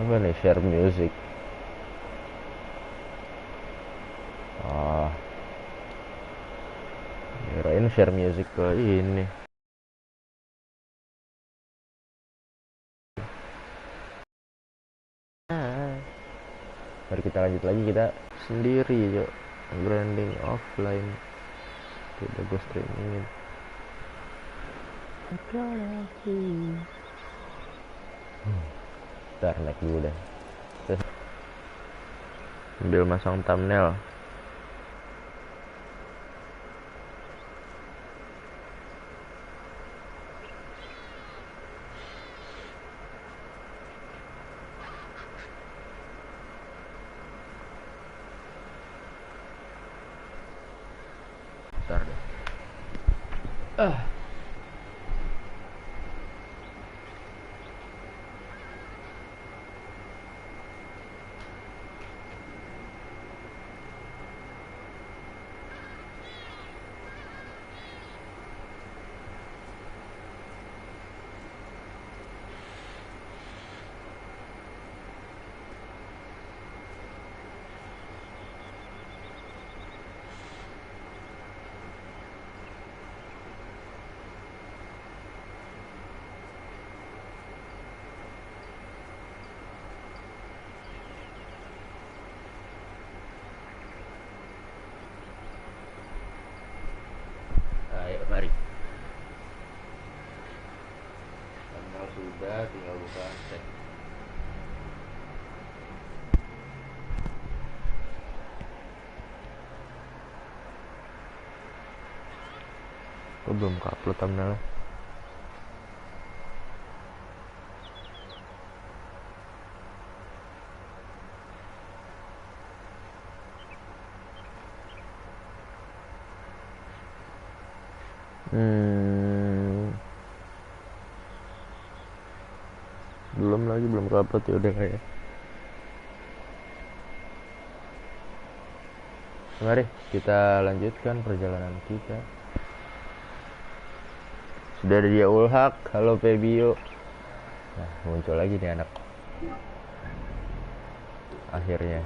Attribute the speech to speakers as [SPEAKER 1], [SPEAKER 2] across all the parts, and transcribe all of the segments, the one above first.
[SPEAKER 1] Apa nih, share music? Ah, kirain share music ke ini. Mari kita lanjut lagi, kita sendiri yuk. Branding offline, tidak gue streamingin. Bentar, naik dulu deh. Terus ambil masang thumbnail. Bentar deh. Ayo, mari. Thumbnail sudah, tinggal buka cek. Kok belum upload thumbnail? Belum upload, ya udah kayak. Mari kita lanjutkan perjalanan kita. Sudah ada dia Ulhak, halo Febio. Nah, muncul lagi nih anak. Akhirnya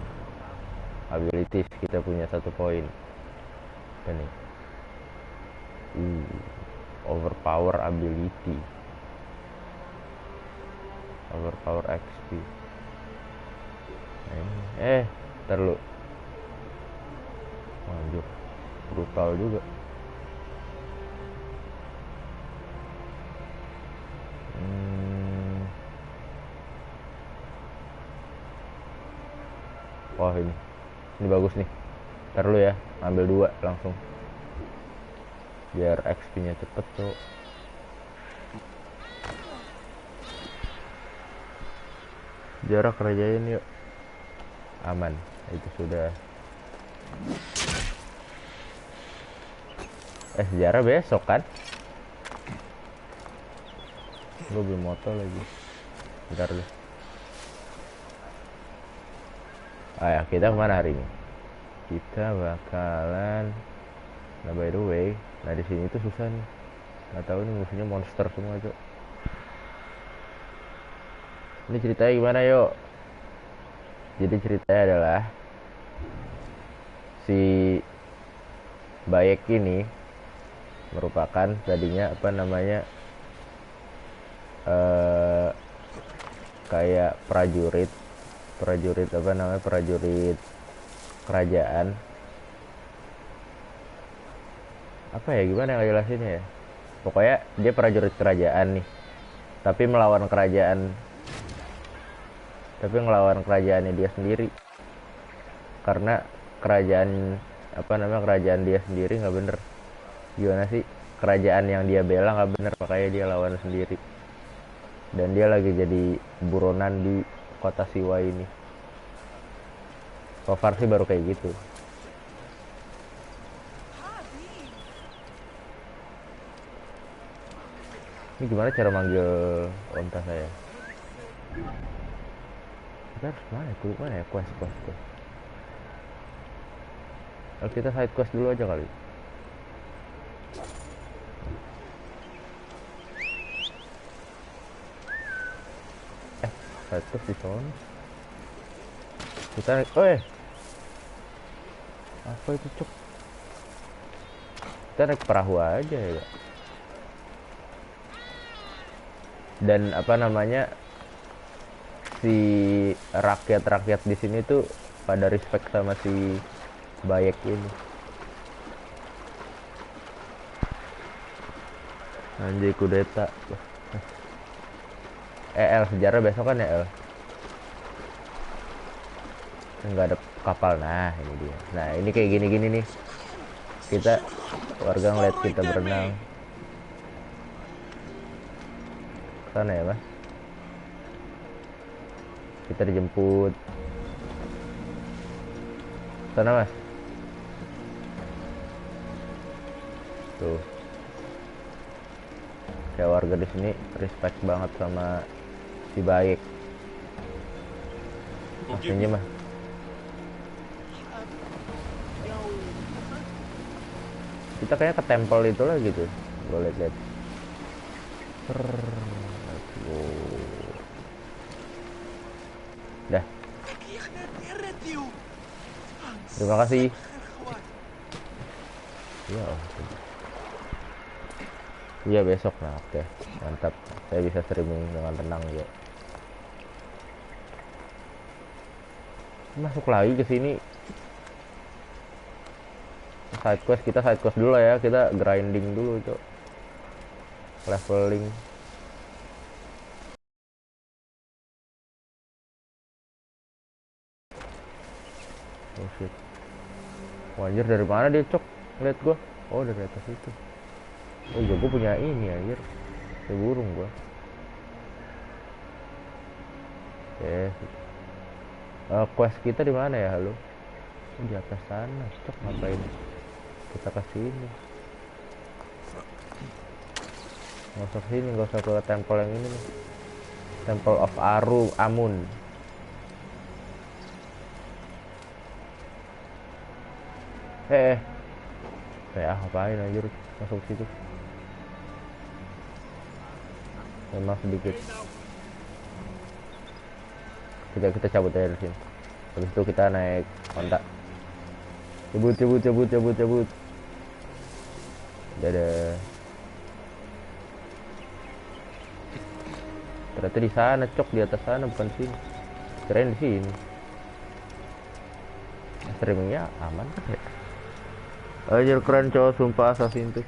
[SPEAKER 1] abilities kita punya 1 poin. Dan nih, overpower ability, overpower XP. Nah, ini. Ntar lu. Anjir, brutal juga. Wah, ini bagus nih. Ntar lu ya, ambil 2 langsung biar XP nya cepet tuh. Jarak kerjain yuk. Aman, itu sudah. Sejarah besok kan? Gue belum moto lagi. Bentar dulu. Ya, kita kemana hari ini? Kita bakalan. Nah, by the way, nah di sini tuh susah nih. Nggak tahu nih, musuhnya monster semua cok. Ini ceritanya gimana yuk? Jadi ceritanya adalah si Bayek ini merupakan tadinya apa namanya, kayak prajurit apa namanya, prajurit kerajaan. Apa ya, gimana yang jelasinnya ya, pokoknya dia prajurit kerajaan nih, tapi ngelawan kerajaannya dia sendiri, karena kerajaan apa namanya, kerajaan dia sendiri nggak bener. Gimana sih, kerajaan yang dia bela nggak bener, makanya dia lawan sendiri. Dan dia lagi jadi buronan di kota Siwa ini. So far sih baru kayak gitu. Ini gimana cara manggil onta saya? Kita harus mana ya? Kudu mana ya? Quest. Kalau kita side quest dulu aja kali. Side quest di sana. Kita naik, oh apa itu cuk? Kita naik perahu aja ya. Dan apa namanya, si rakyat-rakyat di sini tuh pada respect sama si Bayek ini. Anjay kudeta. El sejarah besok kan ya El? Nggak ada kapal, nah ini dia. Nah ini kayak gini-gini nih, kita warga ngeliat kita berenang sana ya mas, kita dijemput sana mas, tuh kayak warga di sini respect banget sama si Baik. Maksudnya mah kita kayaknya ke temple itu lah gitu, gue liat-liat. Dah, terima kasih ya. Iya besok, nah oke mantap, saya bisa streaming dengan tenang ya. Masuk lagi ke sini side quest, kita side quest dulu ya, kita grinding dulu cok, leveling. Oh shit, wajar dari mana dia cok, lihat gua, oh dari atas itu. Oh iya gua punya ini anjir, kayak burung gua. Quest kita di mana ya, halo? Oh, di atas sana cok, ngapain kita ke sini? Nggak usah sini, nggak usah ke temple yang ini nih, Temple of Amun. Ngapain anjir masuk situ? Memang sedikit. Kita cabut aja di sini. Habis itu kita naik Honda. Cabut. Dadah. Ternyata di sana cok, di atas sana bukan sini. Kirain di sini. Streamingnya aman kan ya? Anjir keren cowok, sumpah Assassin tuh.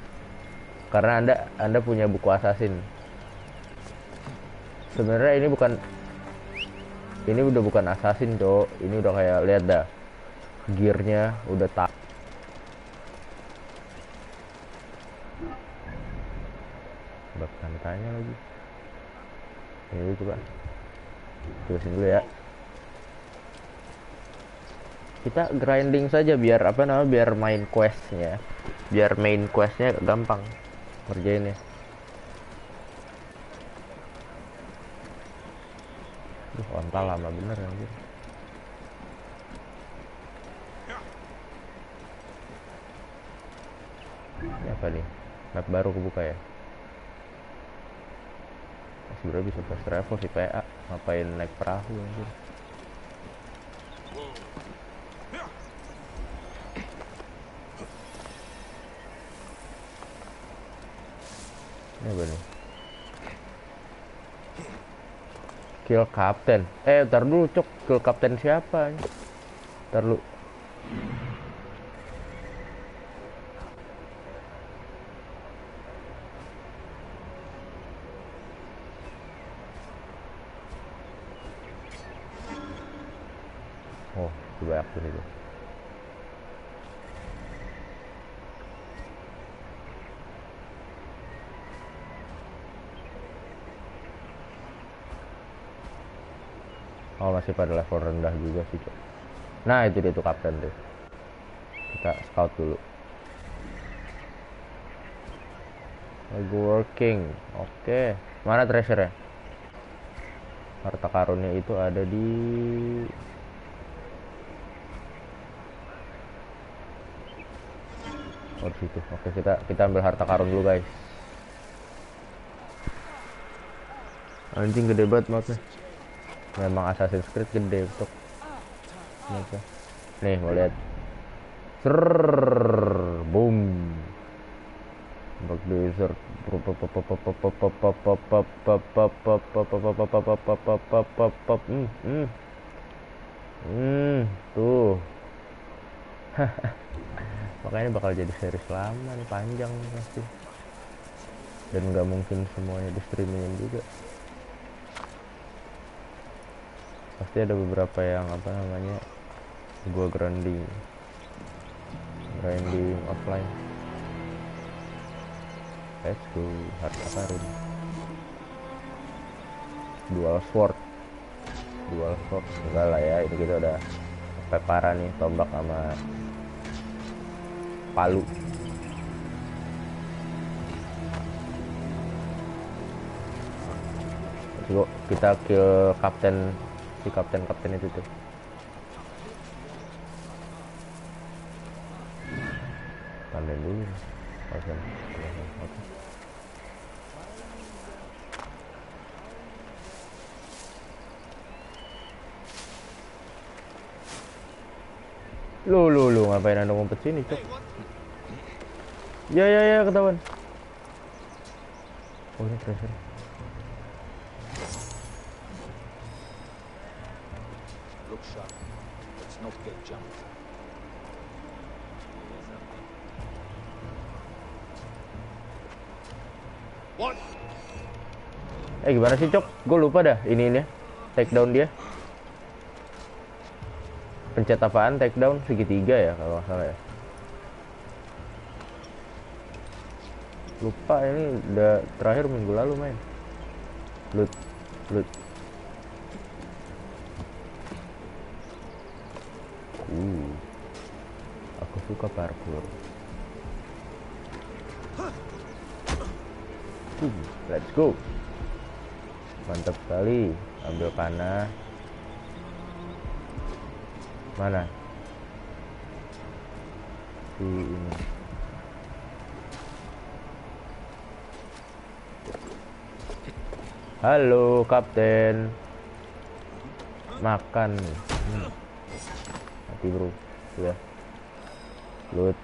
[SPEAKER 1] Karena anda punya buku Assassin. Sebenarnya ini udah bukan Assassin cowok, ini udah kayak, lihat dah gearnya udah tak. Bak tanya lagi. Ini coba terusin dulu ya. Kita grinding saja biar biar main questnya gampang ngerjainnya. Ontal lama bener anjir. Ini apa nih, map baru kebuka ya? Sebenarnya bisa fast travel sih PA, ngapain naik perahu anjir. Ini apa nih? Kill Captain. Ntar dulu cok, kill Captain siapa? Ntar dulu. Oh, coba aktif itu. Oh, masih pada level rendah juga sih cok. Nah itu dia tuh Captain tuh. Kita scout dulu. Lagi working. Oke. Mana treasure-nya? Harta karunnya itu ada di situ. Oke, kita ambil harta karun dulu guys. Anjing gede banget mapnya. Memang Assassin's Creed gede tuh. Nih mau lihat. Boom. Bak desert. Tuh. Makanya bakal jadi series lama nih, panjang pasti. Dan nggak mungkin semuanya di streamingin juga. Pasti ada beberapa yang apa namanya gua grinding offline. Let's go. Harta karun. Dual sword enggak lah ya, ini kita udah pepara nih, tombak sama palu. Let's go. Kita kill si kapten itu tuh. Panen dulu. Oke. Lu ngapain anda ngumpet sini, Cok? Ya ketahuan. Oh, ini treasure.
[SPEAKER 2] Look sharp. Let's not get jumped. What?
[SPEAKER 1] Gimana sih, Cok? Gue lupa dah ini take down dia. Pencet apaan take down? Segitiga ya kalau nggak salah ya. Lupa, ini udah terakhir minggu lalu main. Loot. Aku suka parkour. Let's go. Mantap sekali. Ambil panah. Mana? Si ini. Halo, Kapten. Makan. Mati, bro. Ya. Loot.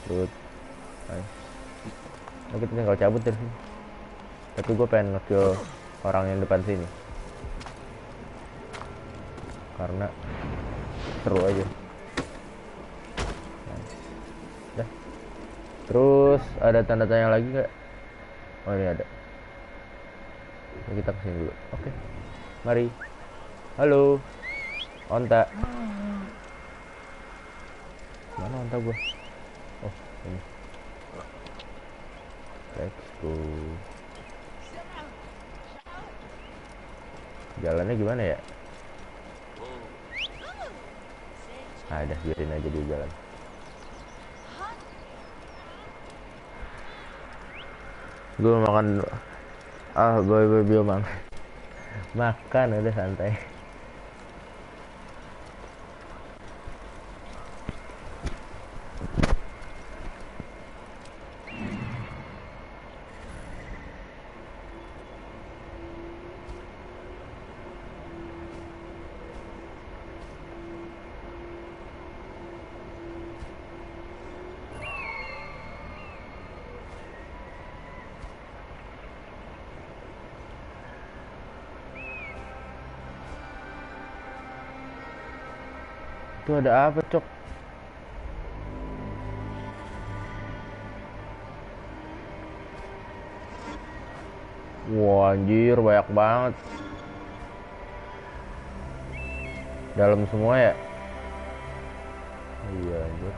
[SPEAKER 1] Ayo. Nah, kita tinggal cabut dari sini. Tapi gue pengen nge-kill orang yang depan sini. Karena seru aja. Dah. Terus ada tanda tanya lagi nggak? Oh, ini ada. Nah, kita kesini dulu. Oke. Mari. Halo. Onta. Mana onta gua? Oh, ini. Let's go. Jalannya gimana ya? Ada, biarin aja dia jalan. Gue makan boy biomang. Makan udah santai. Itu ada apa, Cok? Wah, anjir, banyak banget. Dalam semua ya? Iya, anjir.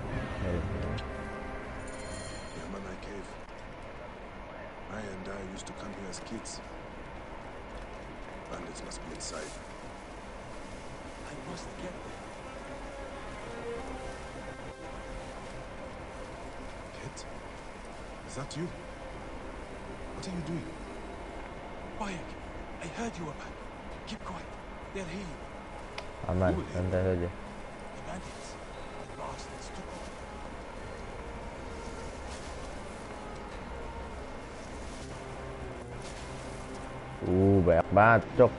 [SPEAKER 3] Yamanai Cave. I and I used to come here as kids. Bandits must be inside.
[SPEAKER 2] I must get there.
[SPEAKER 3] Kit? Is that you? What are you doing?
[SPEAKER 2] Bayek, I heard you were back. Keep quiet. They're here.
[SPEAKER 1] Aman, santai saja.
[SPEAKER 2] The bandits. The bastards took over.
[SPEAKER 1] Banyak banget, Cok.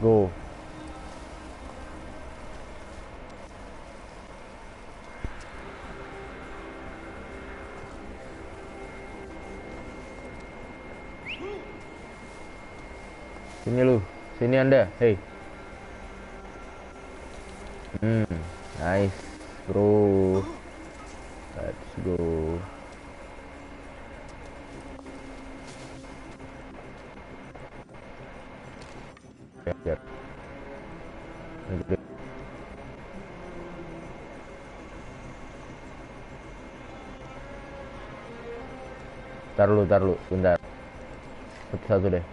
[SPEAKER 1] go. Sini lu, sini Anda, hey. Nice, bro. Let's go. Ya. Tar lu, bentar. Satu deh.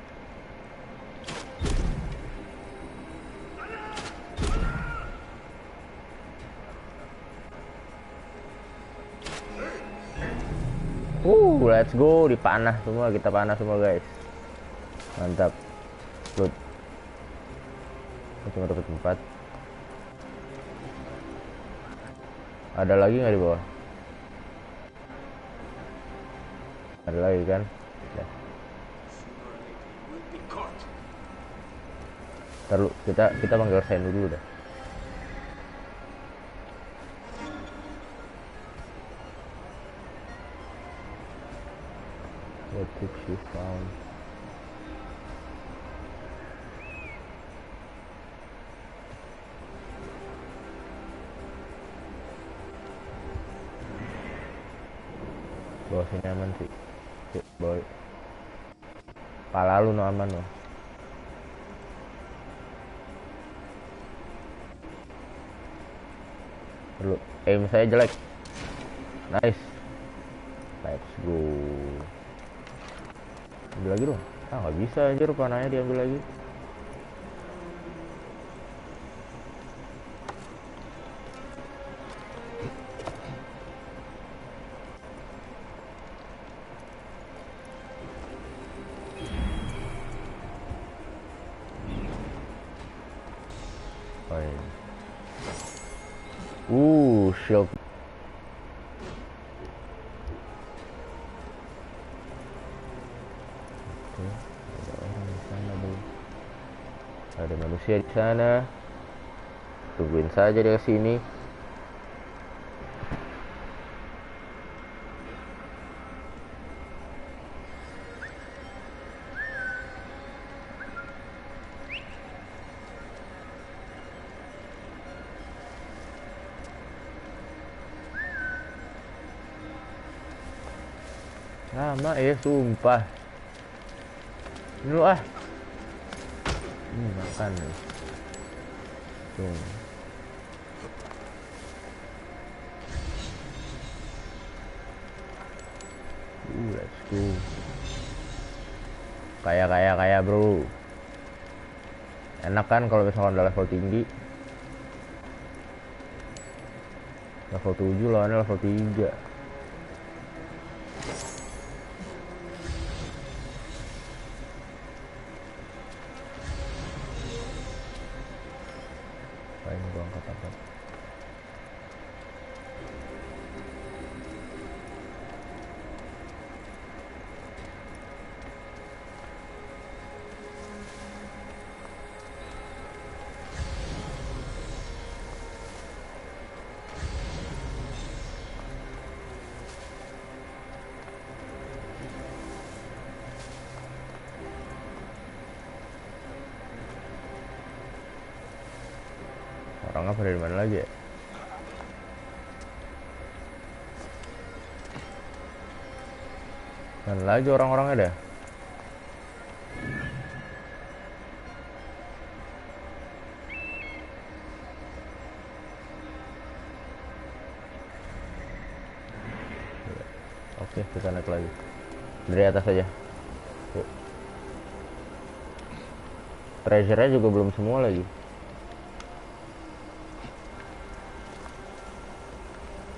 [SPEAKER 1] Let's go, dipanah semua, kita panah semua guys. Mantap. Loot. Cuma dapat 4. Ada lagi nggak di bawah? Ada lagi kan? Ya. Terus kita panggil Sen dulu dah. What did you found? Bawah sini aman sih. Boy. Pala lu no aman loh. Dulu aim saya jelek. Nice. Let's go. Ambil lagi dong. Nggak bisa anjir, panahnya diambil lagi. Shield. Ada orang di sana, bro. Ada manusia di sana. Tungguin saja dia sini. Lama ya, sumpah. Ini lu ah. Ini makan nih. Tuh. Let's go. Kaya bro. Enak kan kalau misalkan udah level tinggi. Level 7 lawannya level 3. Orang apa dari mana lagi ya? Mana lagi orang-orangnya dah? Oke, kita naik lagi. Dari atas aja. Yuk. Treasure-nya juga belum semua lagi.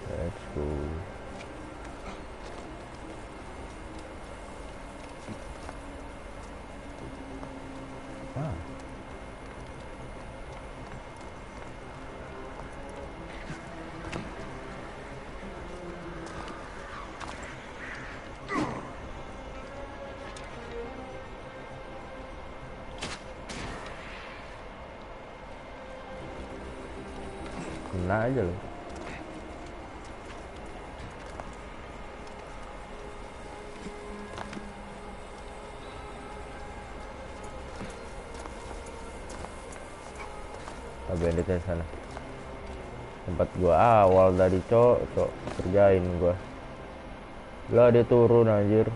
[SPEAKER 1] Let's go. Ah. Kena aja loh. Banditnya di sana. Tempat gua awal tadi, cok kerjain gua. Lah dia turun anjir.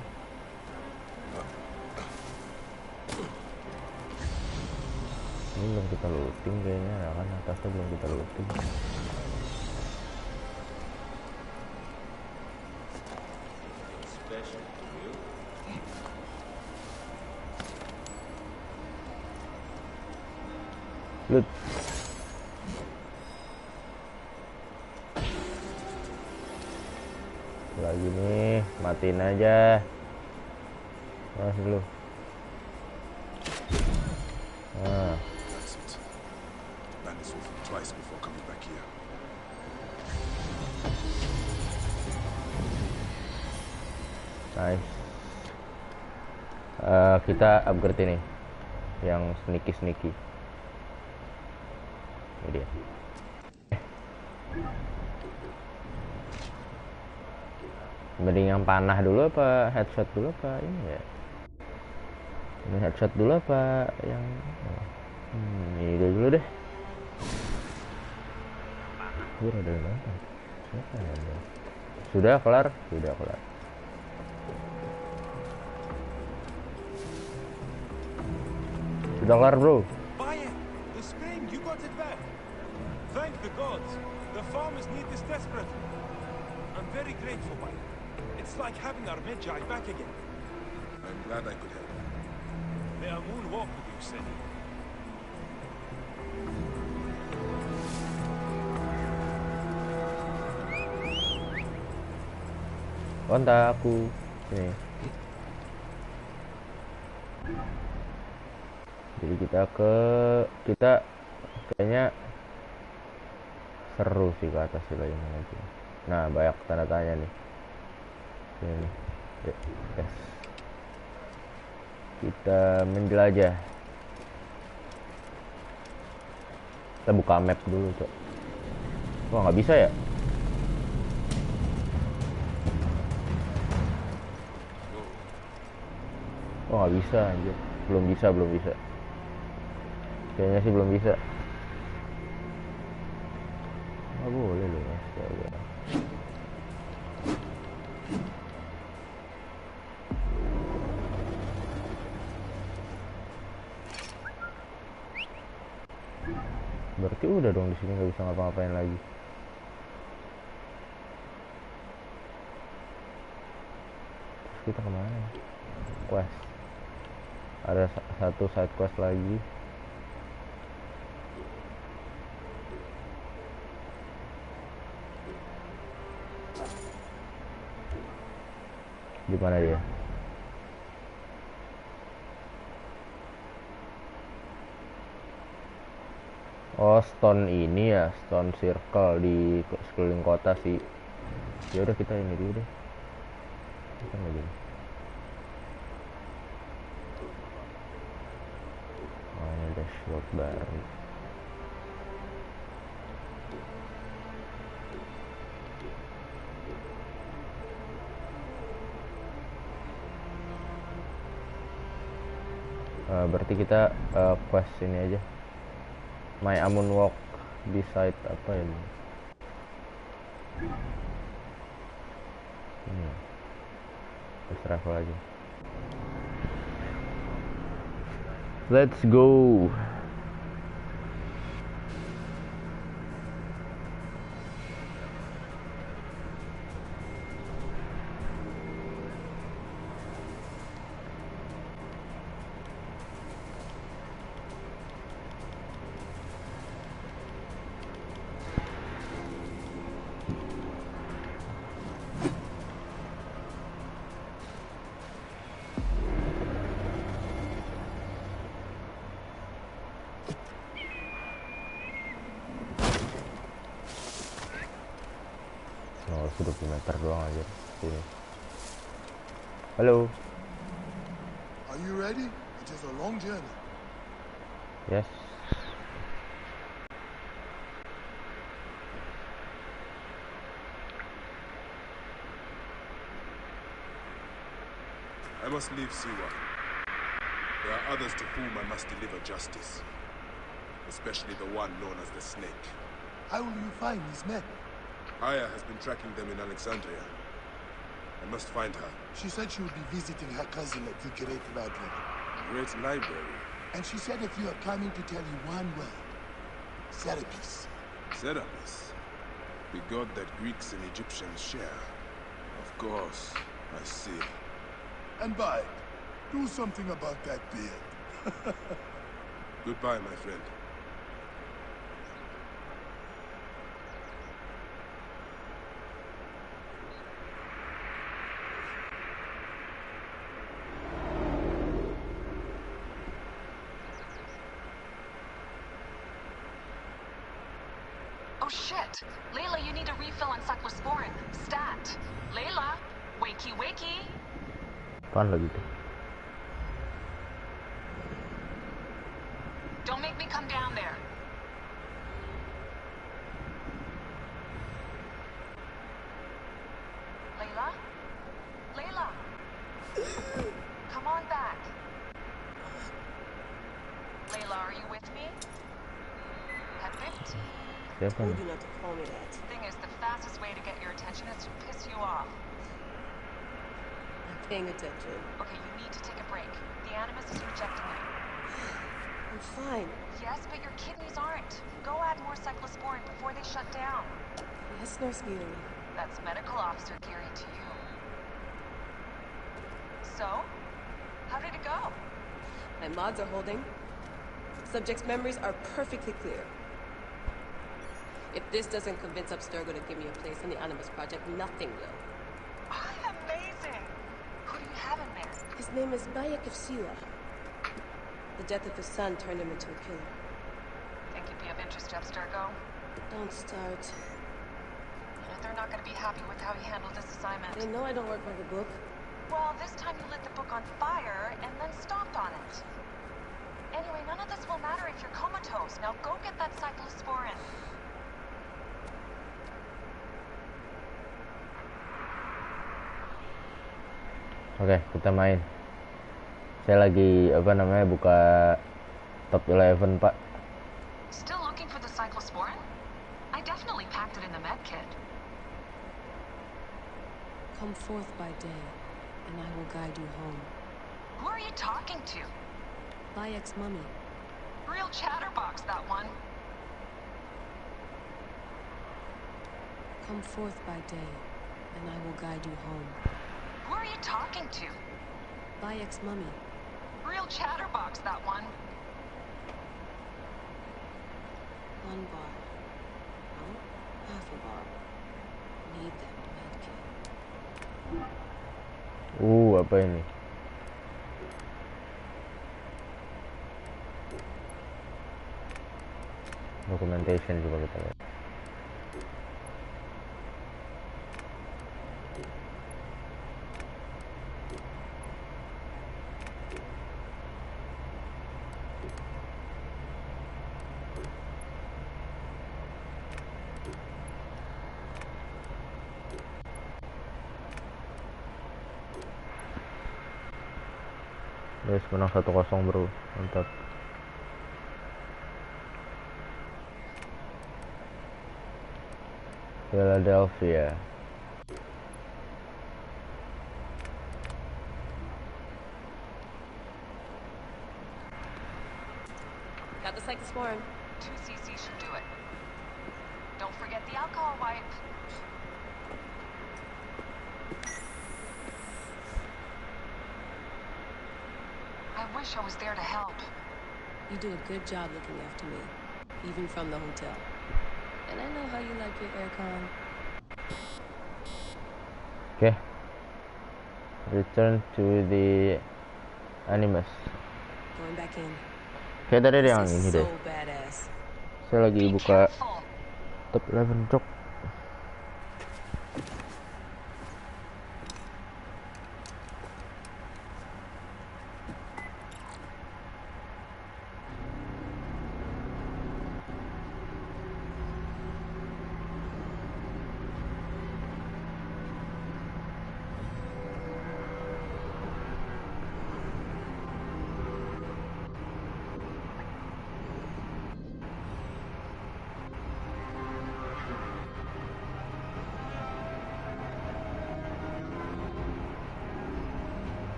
[SPEAKER 1] Ini belum kita looting kayaknya, ya kan atasnya belum kita looting. Loot. Lagi nih, matiin aja. Mas dulu. Nah.
[SPEAKER 3] That's it. Bandits will think twice before coming back here.
[SPEAKER 1] Nice. Kita upgrade ini yang sneaky. Ini dia. Mending yang panah dulu apa headshot dulu apa ini ya? Ini headshot dulu apa yang ini dulu deh. Gue ada nonton. Sudah kelar. Sudah kelar, bro.
[SPEAKER 2] Bayek, the spring, you got it back. Thank the gods. The farmers need this desperately. I'm very grateful, Bayek. It's like having our Medjay back again.
[SPEAKER 3] I'm glad I could help.
[SPEAKER 2] May Amun walk with you, Seni.
[SPEAKER 1] Kontak aku. Nih. Jadi kita kayaknya seru sih ke atas sih ini lagi. Nah, banyak tanda tanya nih. Ini. Yes. Kita menjelajah. Kita buka map dulu, Cok. Wah, nggak bisa ya? Oh, nggak bisa anjir. Belum bisa. Kayaknya sih belum bisa. Nggak boleh loh, astaga. Berarti udah dong, di sini nggak bisa ngapa-ngapain lagi. Terus kita kemana? Quest. Ada satu side quest lagi. Di mana dia? Oh, stone ini ya, stone circle di sekeliling kota sih. Ya udah kita ini dulu deh. Kita nggak jadi. Oh, ini ada short baru. Berarti kita quest ini aja. My Amun Walk beside apa ini? Ini. Let's travel aja. Let's go. Oh, 20 meter doang aja sini. Halo.
[SPEAKER 3] Are you ready? It is a long journey.
[SPEAKER 1] Yes.
[SPEAKER 3] must leave Siwa. There are others to whom I must deliver justice. Especially the one known as the Snake.
[SPEAKER 4] How will you find these men?
[SPEAKER 3] Aya has been tracking them in Alexandria. I must find her.
[SPEAKER 4] She said she would be visiting her cousin at the Great Library.
[SPEAKER 3] Great library.
[SPEAKER 4] And she said if you are coming to tell you one word. Serapis.
[SPEAKER 3] Serapis. The god that Greeks and Egyptians share. Of course, I see.
[SPEAKER 4] And bye. Do something about that beard.
[SPEAKER 3] Goodbye, my friend.
[SPEAKER 5] Oh shit! Layla, you need a refill on cyclosporin. Stat. Layla! Wakey wakey!
[SPEAKER 1] Apaan lagi tuh?
[SPEAKER 5] Don't make me come down there. Layla? Layla! Come on back. Layla, are you with me? At 15.
[SPEAKER 1] Siapa
[SPEAKER 6] Told
[SPEAKER 1] nih?
[SPEAKER 6] you not to call me that.
[SPEAKER 5] Thing is, the fastest way to get your attention is to piss you off.
[SPEAKER 6] I'm paying attention.
[SPEAKER 5] Okay, you need to take a break. The Animus is rejecting you.
[SPEAKER 6] I'm fine.
[SPEAKER 5] Yes, but your kidneys aren't. Go add more cyclosporin before they shut down.
[SPEAKER 6] Yes, Nurse Geary.
[SPEAKER 5] That's Medical Officer Geary to you. So? How did it go?
[SPEAKER 6] My mods are holding. Subject's memories are perfectly clear. If this doesn't convince Abstergo to give me a place in the Animus Project, nothing will.
[SPEAKER 5] Amazing! Who do you have in there?
[SPEAKER 6] His name is Bayek of Siwa. The death of his son turned him into a killer.
[SPEAKER 5] Think he'd be of interest to Abstergo?
[SPEAKER 6] Don't start.
[SPEAKER 5] They're not gonna be happy with how he handled this assignment.
[SPEAKER 6] They know I don't work by the book.
[SPEAKER 5] Well, this time you lit the book on fire and then stomped on it. Anyway, none of this will matter if you're comatose. Now go get that cyclosporin.
[SPEAKER 1] Oke, kita main. Saya lagi buka top 11, Pak.
[SPEAKER 5] Still looking for the cyclosporin? I definitely packed it in the med kit.
[SPEAKER 6] Come forth by day, and I will guide you home.
[SPEAKER 5] Who are you talking to?
[SPEAKER 6] Bayek's mummy.
[SPEAKER 5] Real chatterbox, that one.
[SPEAKER 6] Come forth by day, and I will guide you home.
[SPEAKER 5] Who are you talking to?
[SPEAKER 6] Bayek's mummy.
[SPEAKER 5] Real chatterbox, that one.
[SPEAKER 6] One bar. No, half a bar. Need that medkit.
[SPEAKER 1] Apa ini? Documentation juga kita lihat. Guys, menang 1-0 bro, mantap. Philadelphia.
[SPEAKER 6] Got the cyclosporin.
[SPEAKER 5] 2 cc should do it. Don't forget the alcohol wipe. I wish I was there to help.
[SPEAKER 6] You do a good job looking after me, even from the hotel. And I know how you like your aircon.
[SPEAKER 1] Okay. Return to the Animus.
[SPEAKER 6] Going back in.
[SPEAKER 1] Kayak tadi ada yang
[SPEAKER 6] This
[SPEAKER 1] ini
[SPEAKER 6] is
[SPEAKER 1] deh.
[SPEAKER 6] so badass.
[SPEAKER 1] Saya lagi
[SPEAKER 5] Be
[SPEAKER 1] buka
[SPEAKER 5] careful.
[SPEAKER 1] top 11 job.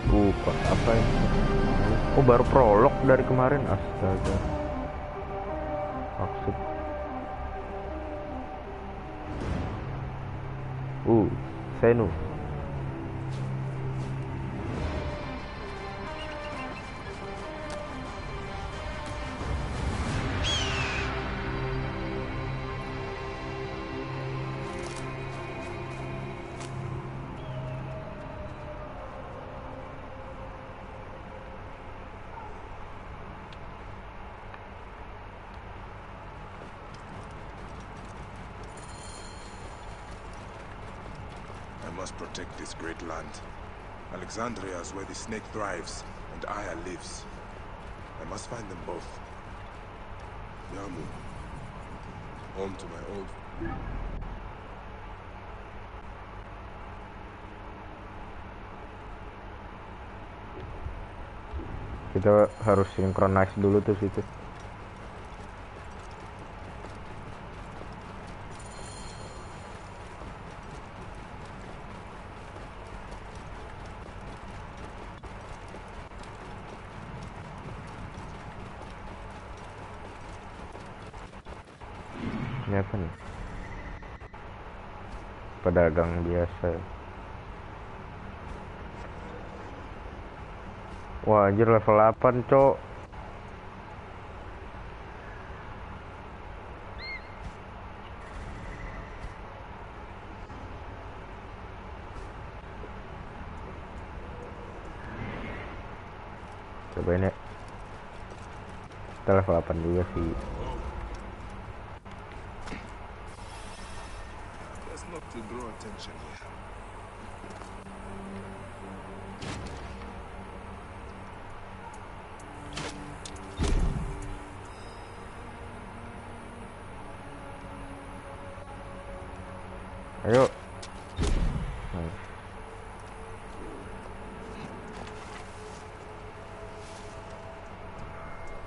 [SPEAKER 1] Apa ini? Oh, baru prolog dari kemarin. Astaga. Maksud. Senu.
[SPEAKER 3] I must protect this great land. Alexandria is where the snake thrives, and Aya lives. I must find them both. Yamu. Home to my old...
[SPEAKER 1] Kita harus synchronize dulu tuh situ. Ini apa nih? Pedagang biasa. Wah, anjir level 8, cok. Cobain ya. Kita level 8 juga sih.
[SPEAKER 3] Best not to draw attention here.
[SPEAKER 1] Ayo.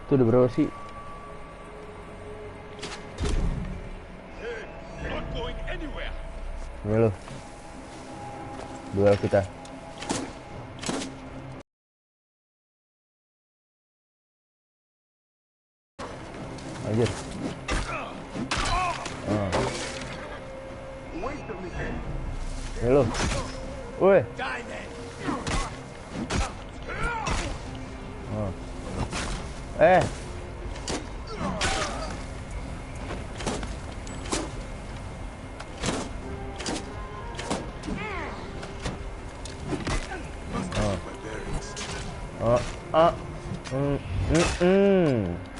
[SPEAKER 1] Itu udah berapa sih?
[SPEAKER 2] Not going anywhere.
[SPEAKER 1] Ini loh. Duel kita. Anjir. Ini loh. Woi.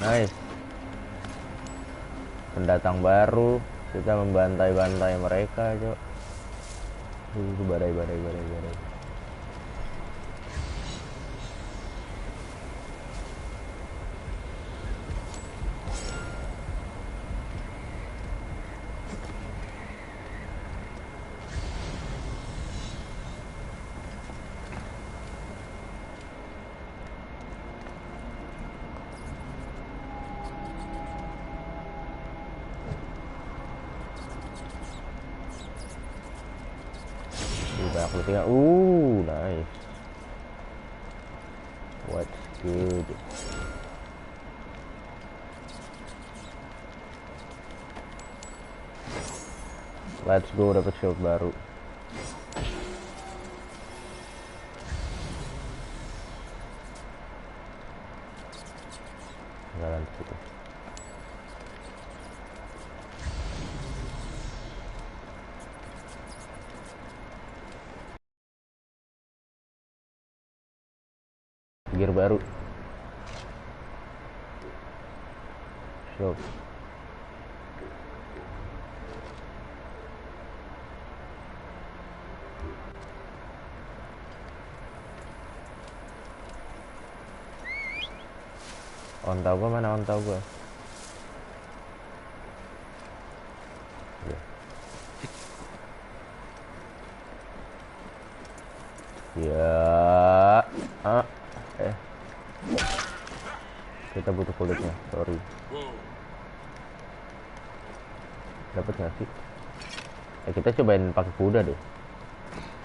[SPEAKER 1] Nice. Pendatang baru, kita membantai-bantai mereka, cok. Badai. Banyak tinggal. Nice. What's good? Let's go, dapat shield baru. Jalan situ. Gear baru. Shop. Ontau gua mana ontau gua? Ya. Kita butuh kulitnya, sorry. Dapat nggak sih? Kita cobain pakai kuda deh.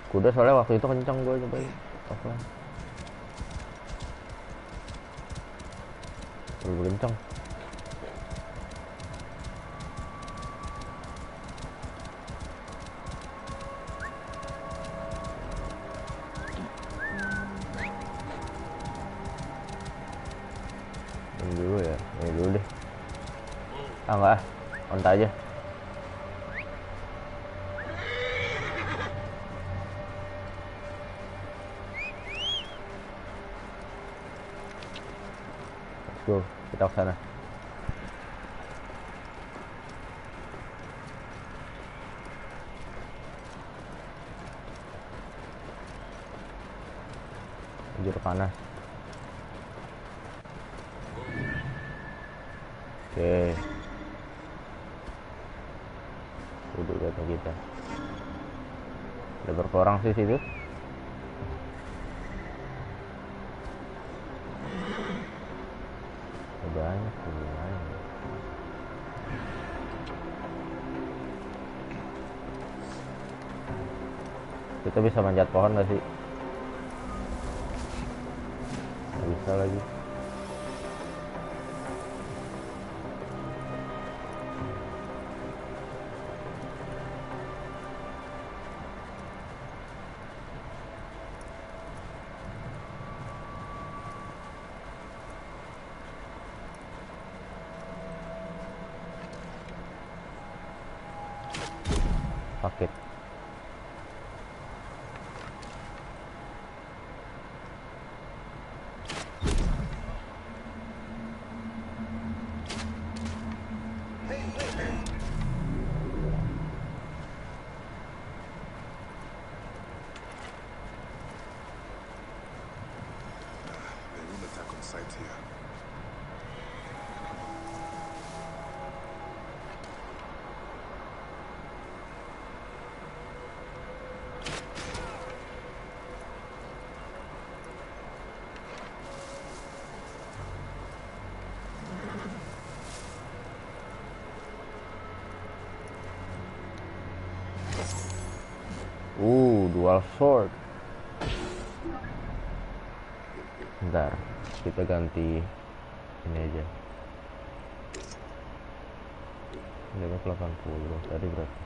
[SPEAKER 1] Kuda soalnya waktu itu kencang gue cobain. Offline. Lebih kencang. Ini dulu ya, ini dulu deh. Enggak ah, onta aja. Let's go, kita ke sana. Juru panas. Oke. Duduk datang kita. Ada berapa orang sih situ? Banyak sih, lumayan. Kita bisa manjat pohon gak sih? Gak bisa lagi. Paket.
[SPEAKER 3] They won't attack on sight here.
[SPEAKER 1] Dual sword. Bentar, kita ganti ini aja. Level 80 tadi berapa?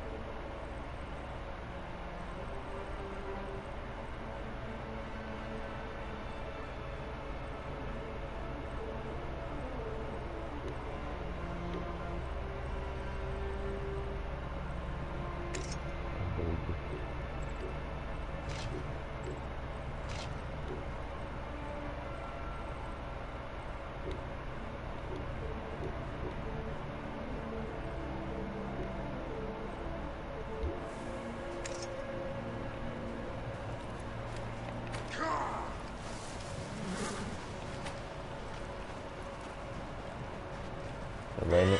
[SPEAKER 1] Coba ini.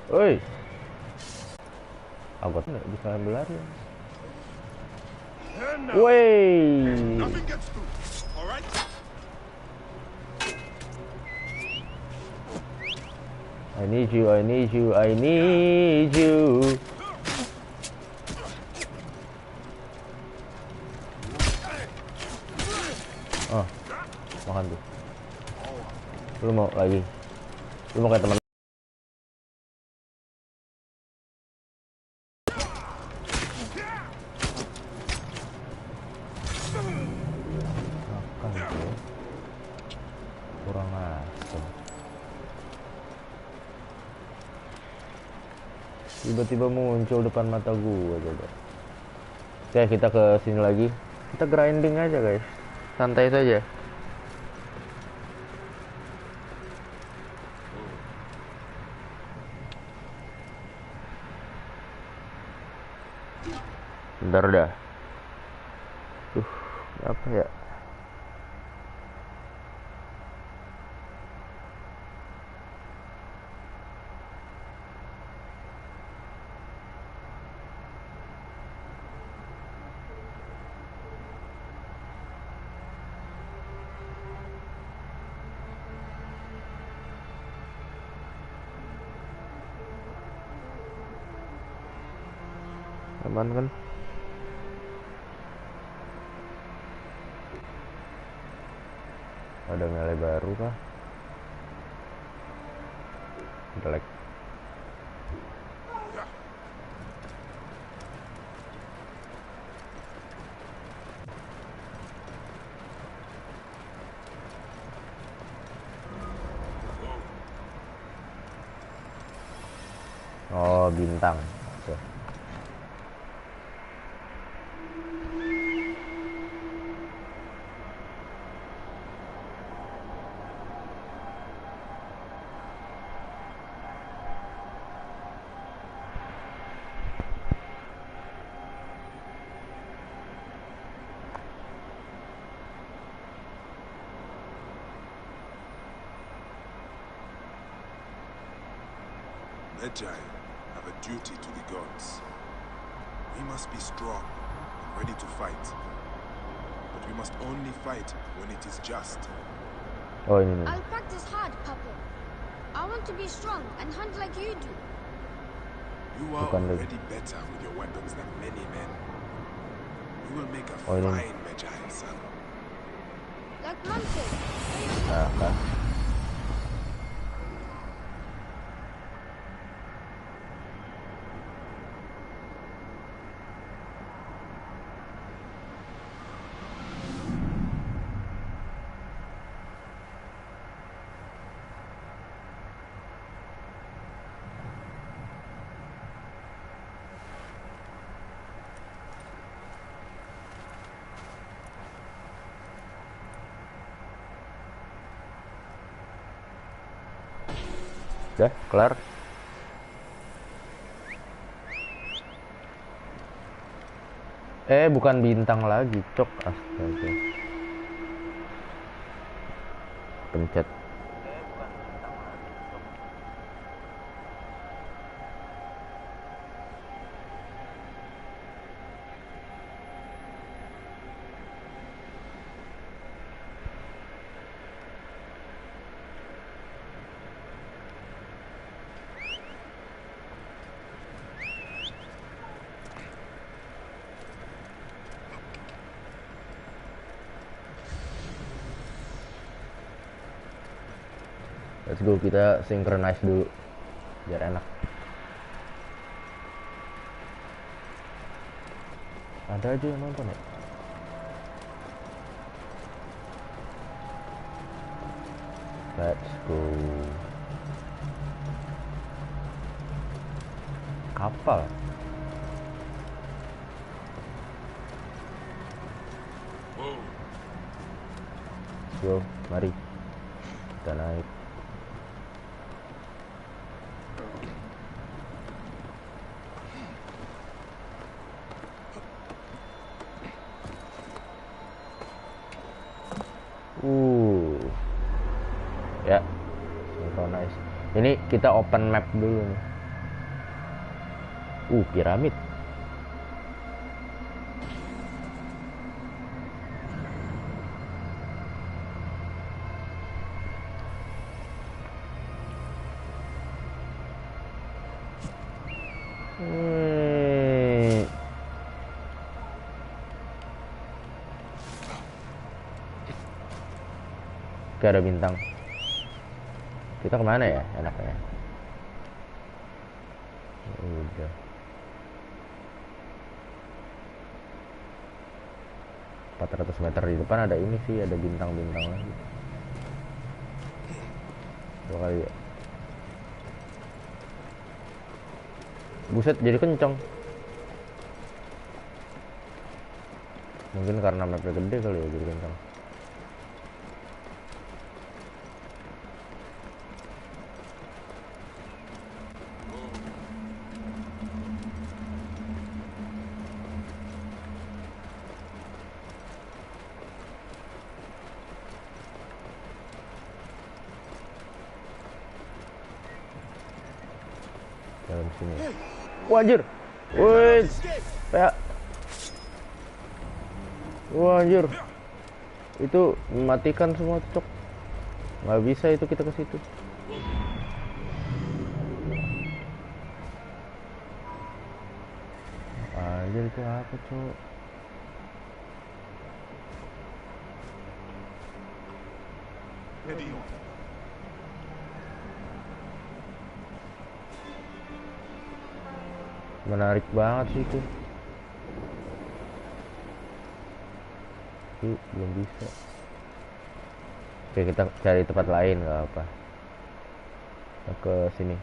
[SPEAKER 1] Oi. Aku nggak bisa ambil lari. Woi.
[SPEAKER 4] Nothing gets through. All right?
[SPEAKER 1] I need you, I need you, I need you. Oh, makan tuh. Lu mau lagi? Lu mau kayak teman? Makan tuh. Kurang asem. Tiba-tiba muncul depan mata gua coba. Oke, kita ke sini lagi. Kita grinding aja, guys. Santai saja. Bentar dah. Apa ya? Aman kan? Ada melee baru kah? Jelek. Oh, bintang. Oke.
[SPEAKER 3] Magi have a duty to the gods. We must be strong and ready to fight. But we must only fight when it is just.
[SPEAKER 1] Oh, ini nih.
[SPEAKER 7] I'll practice hard, Papa. I want to be strong and hunt like you do.
[SPEAKER 3] You are
[SPEAKER 1] Bukan lagi.
[SPEAKER 3] already better with your weapons than many men. You will make a
[SPEAKER 1] Oh, ini.
[SPEAKER 3] fine Magi, son.
[SPEAKER 7] Like Mom said.
[SPEAKER 1] Nah, kan. Udah, kelar. Bukan bintang lagi, cok. Astaga. Pencet. Let's go, kita synchronize dulu biar enak. Ada aja yang nonton ya. Let's go. Kapal. Let's go, mari kita naik. Ya, synchronize. Ini kita open map dulu nih. Piramid. Oke, ada bintang. Kita kemana ya enaknya? Udah. ...400 meter di depan ada ini sih, ada bintang-bintang lagi. Dua kali ya. Buset, jadi kenceng. Mungkin karena mapnya gede kali ya, jadi kenceng. Dalam sini. Wajir. Wih. Kayak. Wajir. Itu mematikan semua, cok. Nggak bisa itu kita ke situ. Anjir, itu apa, cok?
[SPEAKER 4] Heavy on.
[SPEAKER 1] Menarik banget sih itu. Belum bisa. Oke, kita cari tempat lain, nggak apa. Kita ke sini.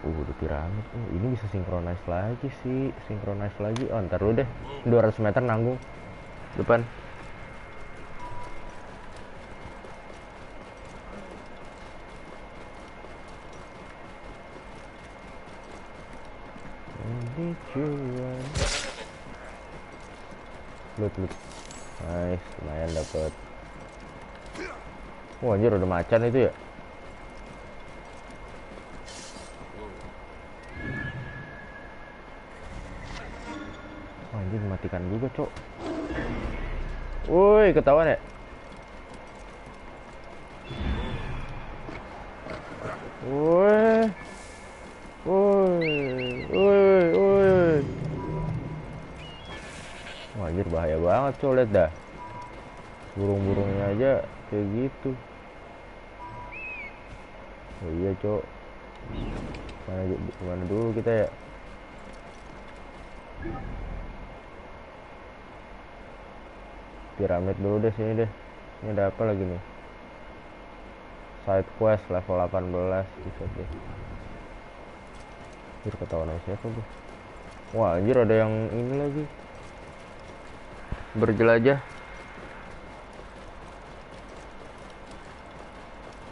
[SPEAKER 1] Udah piramid. Ini bisa synchronize lagi sih. Synchronize lagi. Oh, ntar dulu deh. 200 meter nanggung. Depan. Loot. Nice, lumayan dapet. Wah, anjir udah macan itu ya. Wah, anjir matikan juga, Cok. Woi, ketahuan ya? Woi. Wah, anjir bahaya banget, Cok, lihat dah. Burung-burungnya aja kayak gitu. Oh iya, Cok. Mana dulu kita ya? Piramid dulu deh, sini deh. Ini ada apa lagi nih? Side quest level 18 bisa deh. Anjir ketahuan siapa gue. Wah, anjir ada yang ini lagi. Berjelajah.